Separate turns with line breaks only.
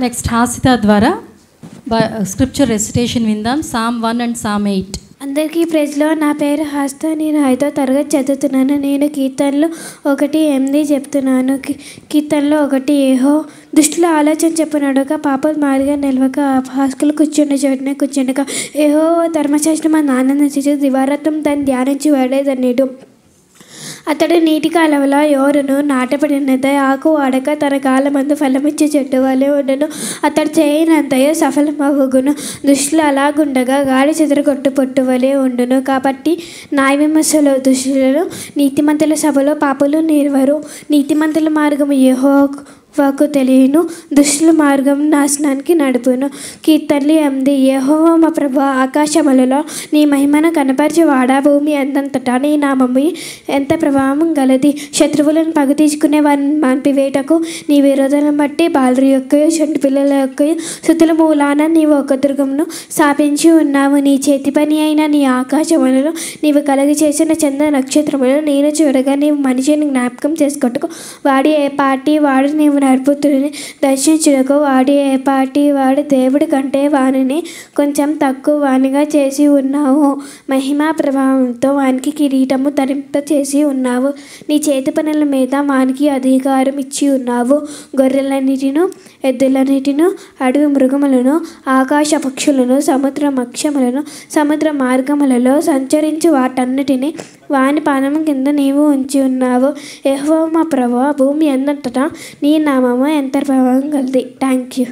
Next Hasitha ద్వారా scripture recitation విందాం. Psalm 1 and Psalm 8.
అందరికీ ప్రైజ్లో. నా పేరు హాసిత. నేను 5వ తరగతి చదువుతున్నాను. నేను కీర్తనలు 1:8 చెప్తున్నాను. కీర్తనలో 1 ఏహో దుష్టుల ఆలోచన చెప్పినడుక పాప మారిగా నిలవక హాస్కులు కూర్చుండే చోటనే కూర్చుండక ఏహో ధర్మశాస్త్రం మన ఆనందించు దివారత్వం దాన్ని ధ్యానించి వాడేదన్నీడు. అతడు నీటి కాలువలో ఎవరును నాటబడినదే ఆకు వాడక తన కాలమందు ఫలమిచ్చే చెట్టు వలె ఉండను. అతడు చేయనంతయో సఫలమగును. దుష్టులు అలాగుండగా గాలి చెదరగొట్టు పొట్టు వలె ఉండును. కాబట్టి న్యాయ విమర్శలో దుష్టులను నీతిమంతుల సభలో పాపులు నిలువరు. నీతిమంతుల మార్గము యెహోవాకు తెలియను, దుష్టుల మార్గం నాశనానికి నడుపును. కీర్తనలు 8. యెహోవా మా ప్రభువా, ఆకాశములలో నీ మహిమను కనపరచువాడా, భూమి అందంతటా నీ నామము ఎంత ప్రభావం గలది. శత్రువులను పగ తీసుకునే వారిని మాన్పివేటకు నీ విరోధులను బట్టి బాలుర యొక్కయు చంటి పిల్లల యొక్కయు శృతుల మూలాన నీవు ఒక దుర్గమును స్థాపించి ఉన్నావు. నీ చేతి పని అయిన నీ ఆకాశములను నీవు కలుగ చేసిన చంద్ర నక్షత్రములను నేను చూడగా నీవు మనిషిని జ్ఞాపకం చేసుకొట్టుకు వాడి ఏ పార్టీ వాడు నీవు నరుపుతుడిని దర్శించుటకు వాడి ఏ పార్టీ వాడు దేవుడి కంటే వానిని కొంచెం తక్కువ వానిగా చేసి ఉన్నావు. మహిమా ప్రభావంతో వానికి కిరీటము ధరింప చేసి ఉన్నావు. నీ చేతి పనుల మీద వానికి అధికారం ఇచ్చి ఉన్నావు. గొర్రెలన్నిటిను, ఎద్దులన్నిటిను, అడవి మృగములను, ఆకాశ పక్షులను, సముద్ర మత్స్యములను, సముద్ర మార్గములలో సంచరించు వాటన్నిటిని వాని పాదము కింద నీవు ఉంచి ఉన్నావు. యెహోవా మా ప్రభువా, భూమి అంతటా నీ నామము ఎంత ప్రభావం గలది. Thank you.